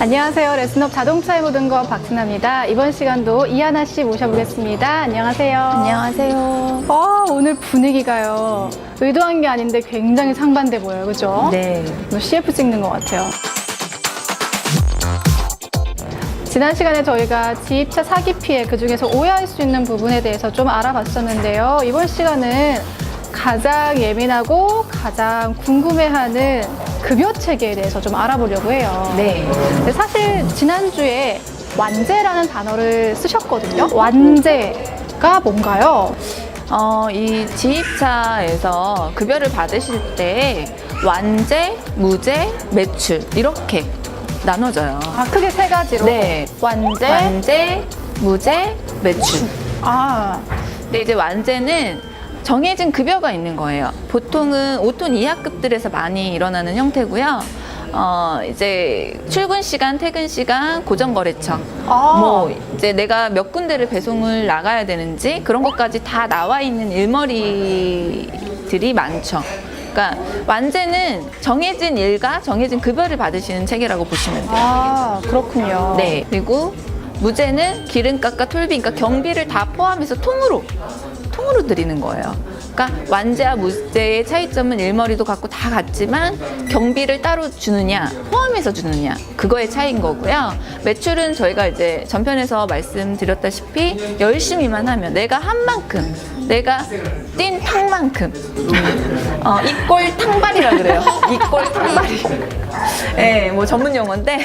안녕하세요. 레슨업 자동차의 모든 것 박진아입니다. 이번 시간도 이하나 씨 모셔보겠습니다. 안녕하세요. 안녕하세요. 오늘 분위기가요. 의도한 게 아닌데 굉장히 상반돼 보여요. 그죠? 네. CF 찍는 것 같아요. 지난 시간에 저희가 지입차 사기 피해, 그중에서 오해할 수 있는 부분에 대해서 좀 알아봤었는데요. 이번 시간은 가장 예민하고 가장 궁금해하는 급여 체계에 대해서 좀 알아보려고 해요. 네. 근데 사실 지난주에 완제라는 단어를 쓰셨거든요. 완제가 뭔가요? 이 지입차에서 급여를 받으실 때 완제, 무제, 매출 이렇게 나눠져요. 크게 세 가지로. 네. 완제, 무제, 매출. 근데 이제 완제는 정해진 급여가 있는 거예요. 보통은 5톤 이하급들에서 많이 일어나는 형태고요. 이제 출근 시간, 퇴근 시간, 고정거래처. 뭐 이제 내가 몇 군데를 배송을 나가야 되는지 그런 것까지 다 나와 있는 일머리들이 많죠. 그러니까 완제는 정해진 일과 정해진 급여를 받으시는 체계라고 보시면 돼요. 그렇군요. 네. 그리고 무제는 기름값과 톨비인가 경비를 다 포함해서 통으로 드리는 거예요. 그러니까 완제와 무제의 차이점은 일머리도 같고 다 같지만 경비를 따로 주느냐 포함해서 주느냐 그거의 차이인 거고요. 매출은 저희가 이제 전편에서 말씀드렸다시피 열심히만 하면 내가 한 만큼 내가 뛴 탕만큼 이꼴 탕발이라 그래요. 이꼴 탕발이. 네, 뭐 전문 용어인데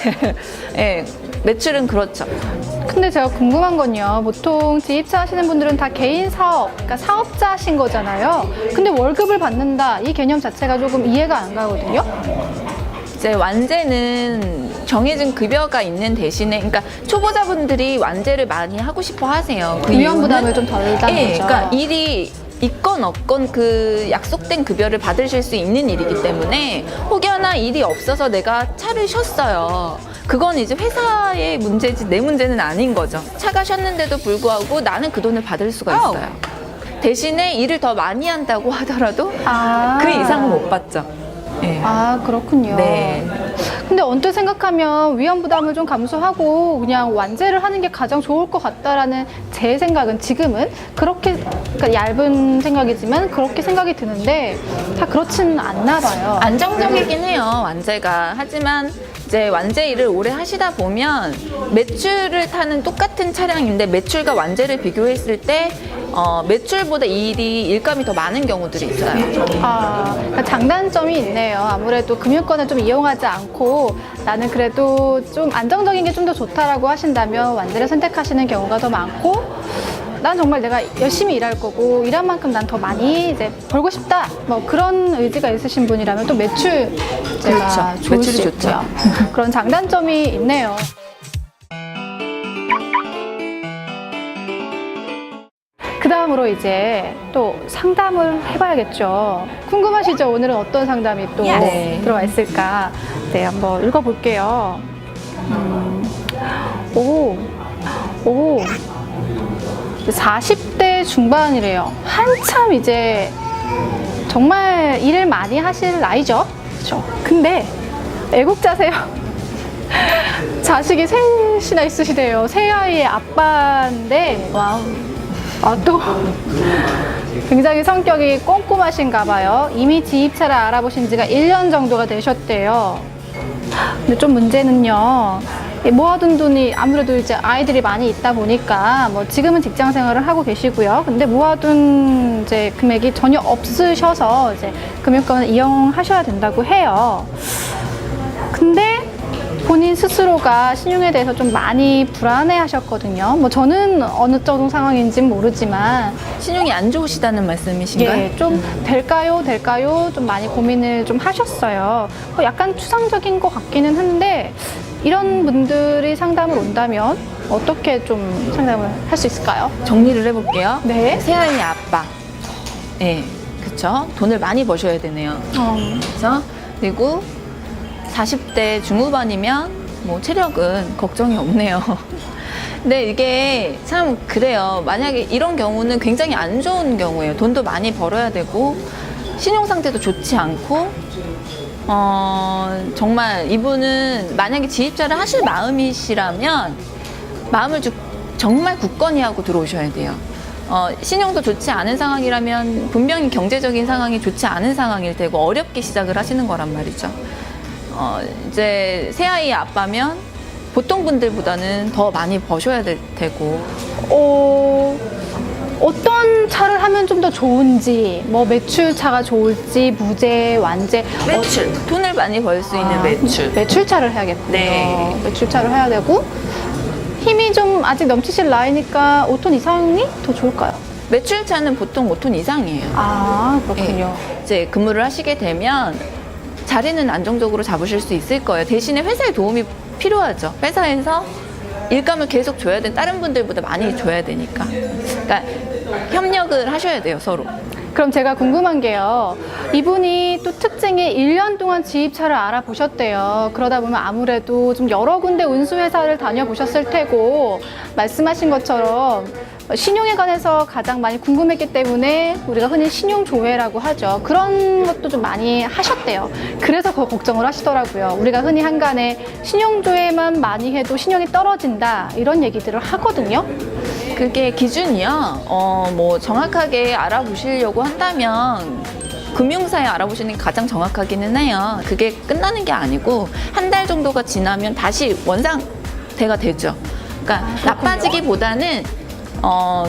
네, 매출은 그렇죠. 근데 제가 궁금한 건요. 보통 지입차 하시는 분들은 다 개인 사업, 그러니까 사업자신 거잖아요. 근데 월급을 받는다 이 개념 자체가 조금 이해가 안 가거든요. 이제 완제는 정해진 급여가 있는 대신에, 그러니까 초보자분들이 완제를 많이 하고 싶어 하세요. 그 위험 부담을 좀 덜 받는 네, 거죠. 그러니까 일이 있건 없건 그 약속된 급여를 받으실 수 있는 일이기 때문에 혹여나 일이 없어서 내가 차를 쉬었어요. 그건 이제 회사의 문제지 내 문제는 아닌 거죠. 차가 쉬었는데도 불구하고 나는 그 돈을 받을 수가 있어요. 대신에 일을 더 많이 한다고 하더라도 그 이상은 못 받죠. 네. 그렇군요. 네. 근데 언뜻 생각하면 위험 부담을 좀 감수하고 그냥 완제를 하는 게 가장 좋을 것 같다라는 제 생각은 지금은 그렇게, 그러니까 얇은 생각이지만 그렇게 생각이 드는데 다 그렇지는 않나 봐요. 안정적이긴 해요, 완제가. 하지만 이제 완제 일을 오래 하시다 보면 매출을 타는 똑같은 차량인데 매출과 완제를 비교했을 때 매출보다 일감이 더 많은 경우들이 있어요. 그러니까 장단점이 있네요. 아무래도 금융권을 좀 이용하지 않고 나는 그래도 좀 안정적인 게 좀 더 좋다라고 하신다면 완제를 선택하시는 경우가 더 많고, 난 정말 내가 열심히 일할 거고 일한 만큼 난 더 많이 이제 벌고 싶다, 뭐 그런 의지가 있으신 분이라면 또 매출제가 그렇죠. 좋을 매출이 수 좋죠. 있고요. 그런 장단점이 있네요. 그 다음으로 이제 또 상담을 해봐야겠죠. 궁금하시죠? 오늘은 어떤 상담이 또 네. 들어와 있을까? 네, 한번 읽어볼게요. 40대 중반이래요. 한참 이제 정말 일을 많이 하실 나이죠. 그렇죠? 근데 애국자세요. 자식이 셋이나 있으시대요. 세 아이의 아빠인데 와우. 또 굉장히 성격이 꼼꼼하신가 봐요. 이미 지입차를 알아보신 지가 1년 정도가 되셨대요. 근데 좀 문제는요, 모아둔 돈이 아무래도 이제 아이들이 많이 있다 보니까 뭐 지금은 직장 생활을 하고 계시고요. 근데 모아둔 이제 금액이 전혀 없으셔서 이제 금융권을 이용하셔야 된다고 해요. 근데 본인 스스로가 신용에 대해서 좀 많이 불안해 하셨거든요. 뭐 저는 어느 정도 상황인지는 모르지만 신용이 안 좋으시다는 말씀이신가요? 예, 좀 될까요? 좀 많이 고민을 좀 하셨어요. 약간 추상적인 것 같기는 한데 이런 분들이 상담을 온다면 어떻게 좀 상담을 할 수 있을까요? 정리를 해볼게요. 네. 세 아이의 아빠. 네, 그쵸. 돈을 많이 버셔야 되네요. 그쵸. 그리고 40대 중후반이면 뭐 체력은 걱정이 없네요. 근데 이게 참 그래요. 만약에 이런 경우는 굉장히 안 좋은 경우예요. 돈도 많이 벌어야 되고 신용 상태도 좋지 않고 정말 이분은 만약에 지입차를 하실 마음이시라면 마음을 정말 굳건히 하고 들어오셔야 돼요. 신용도 좋지 않은 상황이라면 분명히 경제적인 상황이 좋지 않은 상황일 테고 어렵게 시작을 하시는 거란 말이죠. 이제 새아이 아빠면 보통 분들보다는 더 많이 버셔야 될 테고. 어떤 차를 하면 좀 더 좋은지, 뭐 매출차가 좋을지, 무제, 완제. 매출, 돈을 많이 벌 수 있는 매출. 매출차를 해야겠군요. 네. 매출차를 해야 되고, 힘이 좀 아직 넘치실 나이니까 5톤 이상이 더 좋을까요? 매출차는 보통 5톤 이상이에요. 아, 그렇군요. 이제 근무를 하시게 되면 자리는 안정적으로 잡으실 수 있을 거예요. 대신에 회사의 도움이 필요하죠. 회사에서 일감을 계속 줘야 돼. 다른 분들보다 많이 줘야 되니까. 그러니까 협력을 하셔야 돼요, 서로. 그럼 제가 궁금한 게요. 이분이 또 특징이 1년 동안 지입차를 알아보셨대요. 그러다 보면 아무래도 좀 여러 군데 운수회사를 다녀보셨을 테고, 말씀하신 것처럼 신용에 관해서 가장 많이 궁금했기 때문에 우리가 흔히 신용조회라고 하죠. 그런 것도 좀 많이 하셨대요. 그래서 더 걱정을 하시더라고요. 우리가 흔히 한간에 신용조회만 많이 해도 신용이 떨어진다, 이런 얘기들을 하거든요. 그게 기준이요. 뭐 정확하게 알아보시려고 한다면 금융사에 알아보시는 게 가장 정확하기는 해요. 그게 끝나는 게 아니고 한 달 정도가 지나면 다시 원상태가 되죠. 그러니까 나빠지기보다는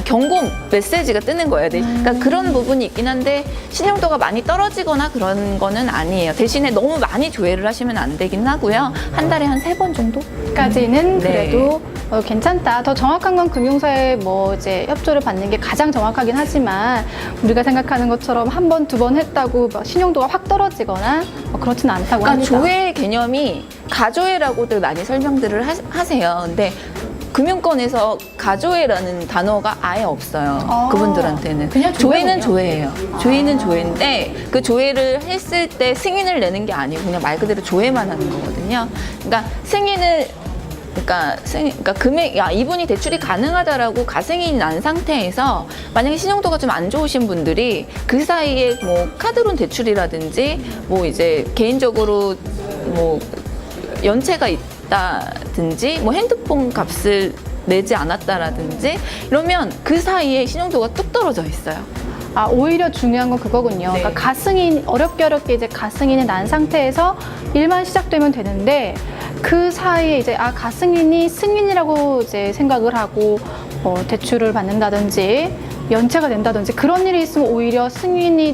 경고 메시지가 뜨는 거예요. 그러니까 그런 부분이 있긴 한데 신용도가 많이 떨어지거나 그런 거는 아니에요. 대신에 너무 많이 조회를 하시면 안 되긴 하고요. 한 달에 한 3번 정도까지는 그래도 괜찮다. 더 정확한 건 금융사에 뭐 이제 협조를 받는 게 가장 정확하긴 하지만 우리가 생각하는 것처럼 한 번, 두 번 했다고 막 신용도가 확 떨어지거나 그렇진 않다고 그러니까 합니다. 조회 개념이 가조회라고들 많이 설명들을 하세요. 근데 금융권에서 가조회라는 단어가 아예 없어요. 그분들한테는. 그냥 조회는 조회군요. 조회예요. 조회는 조회인데 그 조회를 했을 때 승인을 내는 게 아니고 그냥 말 그대로 조회만 하는 거거든요. 그러니까 승인을 그러니까 금액, 이분이 대출이 가능하다라고 가승인이 난 상태에서 만약에 신용도가 좀 안 좋으신 분들이 그 사이에 뭐 카드론 대출이라든지 뭐 이제 개인적으로 뭐 연체가 있다든지 뭐 핸드폰 값을 내지 않았다라든지 이러면 그 사이에 신용도가 뚝 떨어져 있어요. 오히려 중요한 건 그거군요. 네. 그러니까 어렵게 이제 가승인이 난 상태에서 일만 시작되면 되는데 그 사이에 이제 가승인이 승인이라고 이제 생각을 하고 대출을 받는다든지 연체가 된다든지 그런 일이 있으면 오히려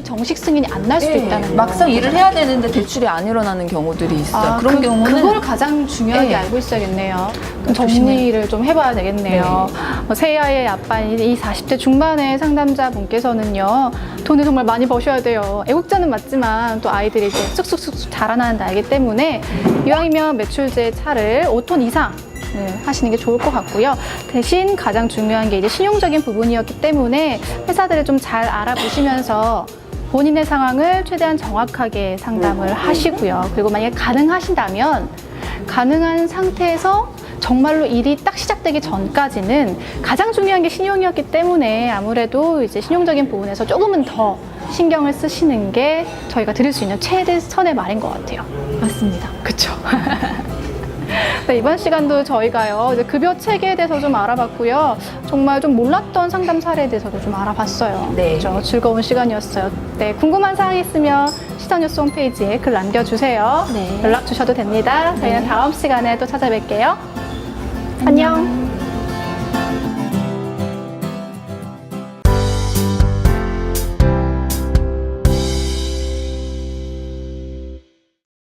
정식 승인이 안 날 수도 있다는 거예요. 막상 일을 해야 되는데 대출이 안 일어나는 경우들이 있어요. 그런 경우는 그걸 가장 중요하게 네. 알고 있어야겠네요. 그럼 정리를 좀 해봐야 되겠네요. 새아이의 아빠인 이 40대 중반의 상담자분께서는요, 돈을 정말 많이 버셔야 돼요. 애국자는 맞지만 또 아이들이 이제 쑥쑥쑥 자라나는 나이기 때문에 이왕이면 매출제 차를 5톤 이상 하시는 게 좋을 것 같고요. 대신 가장 중요한 게 이제 신용적인 부분이었기 때문에 회사들을 좀 잘 알아보시면서 본인의 상황을 최대한 정확하게 상담을 하시고요. 그리고 만약에 가능하신다면 가능한 상태에서 정말로 일이 딱 시작되기 전까지는 가장 중요한 게 신용이었기 때문에 아무래도 이제 신용적인 부분에서 조금은 더 신경을 쓰시는 게 저희가 드릴 수 있는 최대선의 말인 것 같아요. 맞습니다. 그렇죠. 네, 이번 시간도 저희가요, 이제 급여 체계에 대해서 좀 알아봤고요. 정말 좀 몰랐던 상담 사례에 대해서도 좀 알아봤어요. 네. 그렇죠? 즐거운 시간이었어요. 네, 궁금한 사항이 있으면 시선뉴스 홈페이지에 글 남겨주세요. 네. 연락 주셔도 됩니다. 저희는 다음 시간에 또 찾아뵐게요. 안녕.